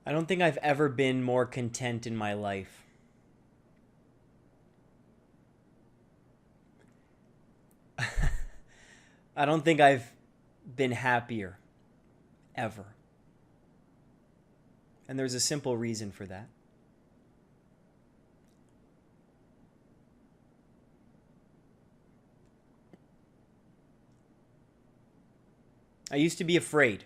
I don't think I've ever been more content in my life. I don't think I've been happier ever. And there's a simple reason for that. I used to be afraid.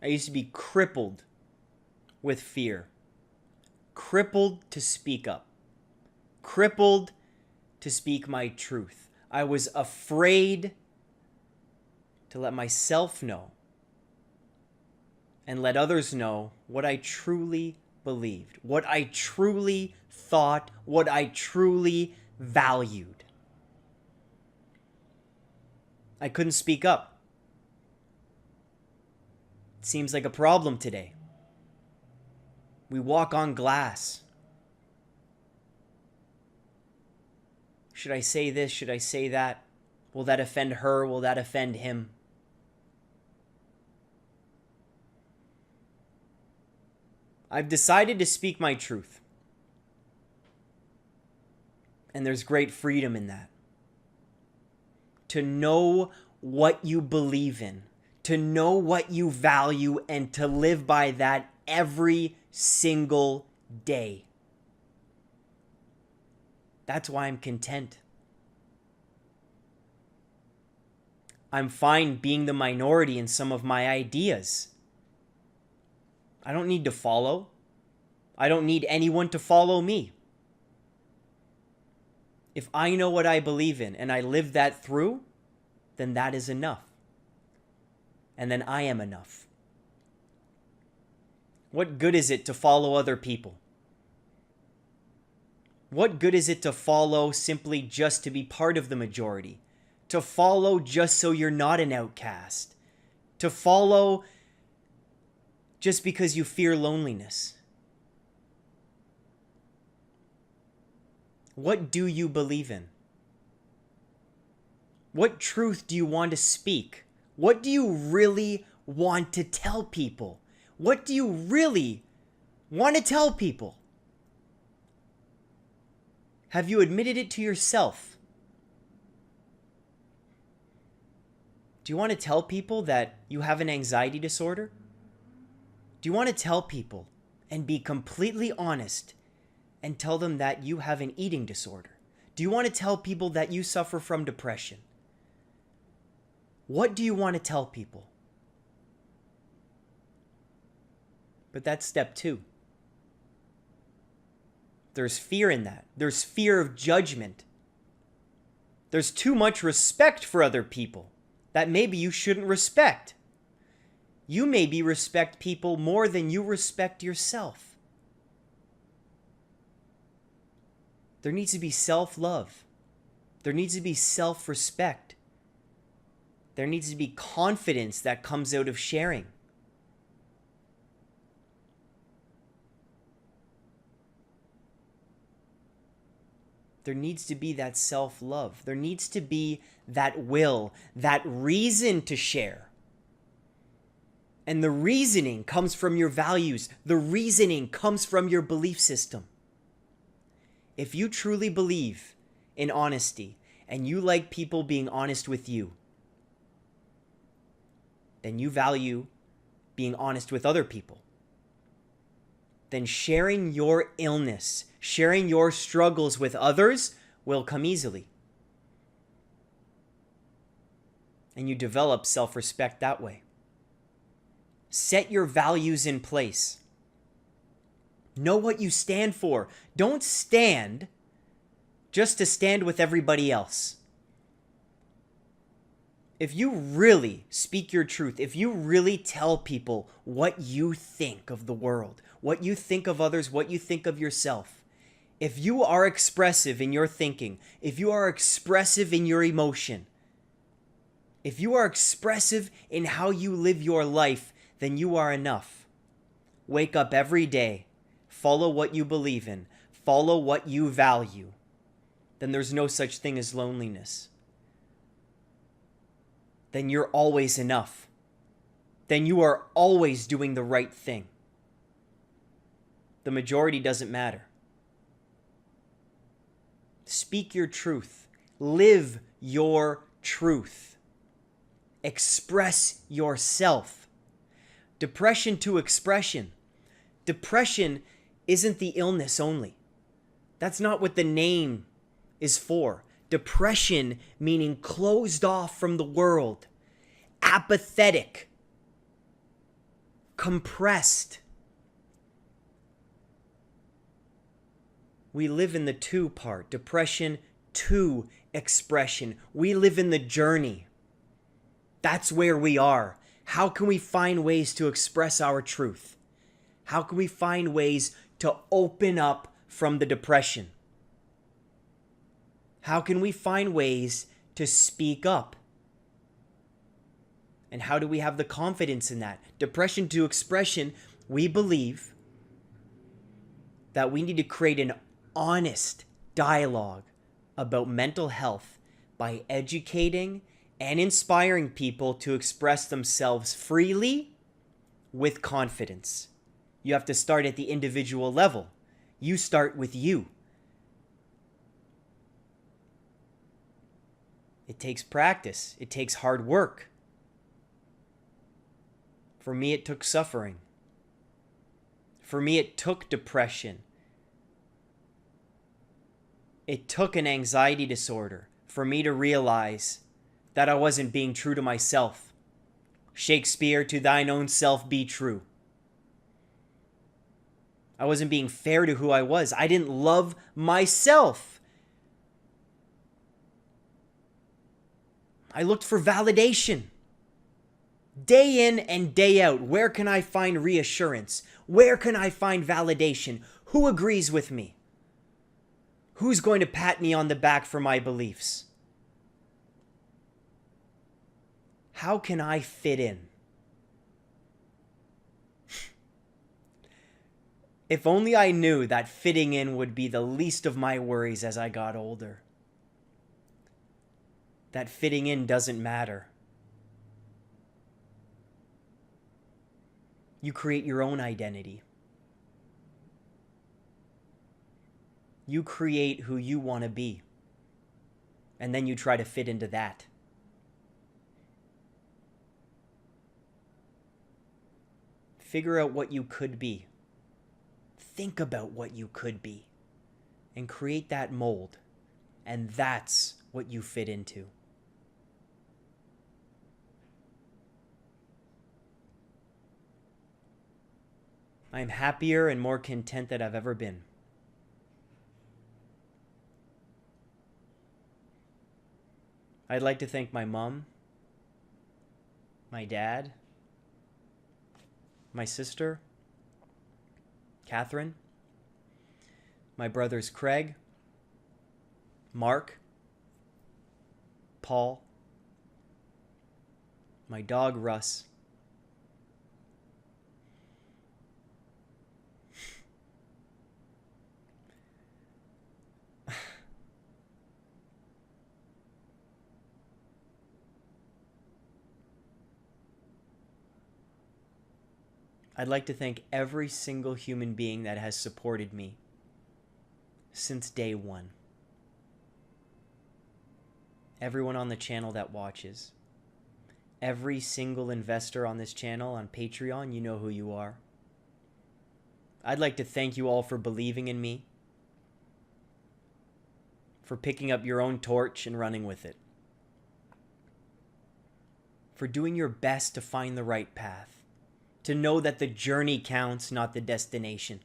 I used to be crippled with fear, crippled to speak up, crippled to speak my truth. I was afraid to let myself know and let others know what I truly believed, what I truly thought, what I truly valued. I couldn't speak up. It seems like a problem today. We walk on glass. Should I say this? Should I say that? Will that offend her? Will that offend him? I've decided to speak my truth. And there's great freedom in that. To know what you believe in, to know what you value, and to live by that every single day. That's why I'm content. I'm fine being the minority in some of my ideas. I don't need to follow. I don't need anyone to follow me. If I know what I believe in and I live that through, then that is enough. And then I am enough. What good is it to follow other people? What good is it to follow simply just to be part of the majority? To follow just so you're not an outcast? To follow just because you fear loneliness? What do you believe in? What truth do you want to speak? What do you really want to tell people? What do you really want to tell people? Have you admitted it to yourself? Do you want to tell people that you have an anxiety disorder? Do you want to tell people and be completely honest and tell them that you have an eating disorder? Do you want to tell people that you suffer from depression? What do you want to tell people? But that's step 2. There's fear in that. There's fear of judgment. There's too much respect for other people that maybe you shouldn't respect. You maybe respect people more than you respect yourself. There needs to be self-love. There needs to be self-respect. There needs to be confidence that comes out of sharing. There needs to be that self-love. There needs to be that will, that reason to share. And the reasoning comes from your values. The reasoning comes from your belief system. If you truly believe in honesty and you like people being honest with you, then you value being honest with other people. Then sharing your illness, sharing your struggles with others will come easily. And you develop self-respect that way. Set your values in place. Know what you stand for. Don't stand just to stand with everybody else. If you really speak your truth, if you really tell people what you think of the world, what you think of others, what you think of yourself, if you are expressive in your thinking, if you are expressive in your emotion, if you are expressive in how you live your life, then you are enough. Wake up every day, follow what you believe in, follow what you value. Then there's no such thing as loneliness. Then you're always enough. then you are always doing the right thing. The majority doesn't matter. Speak your truth. Live your truth. Express yourself. Depression to expression. Depression isn't the illness only. That's not what the name is for. Depression meaning closed off from the world, apathetic, compressed. We live in the to part, depression to expression. We live in the journey. That's where we are. How can we find ways to express our truth? How can we find ways to open up from the depression? How can we find ways to speak up? And how do we have the confidence in that? Depression to expression, we believe that we need to create an honest dialogue about mental health by educating and inspiring people to express themselves freely with confidence. You have to start at the individual level. You start with you. It takes practice. It takes hard work. For me, it took suffering. For me, it took depression. It took an anxiety disorder for me to realize that I wasn't being true to myself. Shakespeare, to thine own self be true. I wasn't being fair to who I was. I didn't love myself. I looked for validation. Day in and day out, where can I find reassurance? Where can I find validation? Who agrees with me? Who's going to pat me on the back for my beliefs? How can I fit in? If only I knew that fitting in would be the least of my worries as I got older. That fitting in doesn't matter. You create your own identity. You create who you want to be. And then you try to fit into that. Figure out what you could be. Think about what you could be. And create that mold. And that's what you fit into. I'm happier and more content than I've ever been. I'd like to thank my mom, my dad, my sister, Catherine, my brothers Craig, Mark, Paul, my dog Russ, I'd like to thank every single human being that has supported me since day one. Everyone on the channel that watches. Every single investor on this channel on Patreon, you know who you are. I'd like to thank you all for believing in me, for picking up your own torch and running with it, for doing your best to find the right path, to know that the journey counts, not the destination,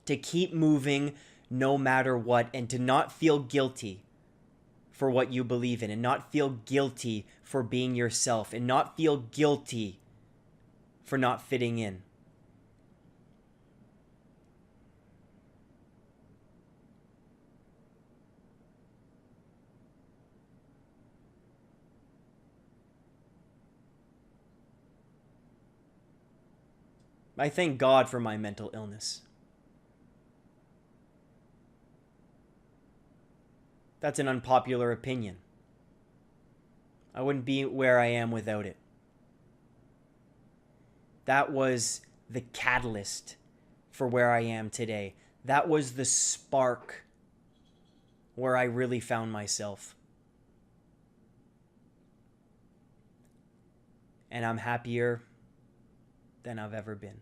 to keep moving no matter what, and to not feel guilty for what you believe in, and not feel guilty for being yourself, and not feel guilty for not fitting in. I thank God for my mental illness. That's an unpopular opinion. I wouldn't be where I am without it. That was the catalyst for where I am today. That was the spark where I really found myself. And I'm happier than I've ever been.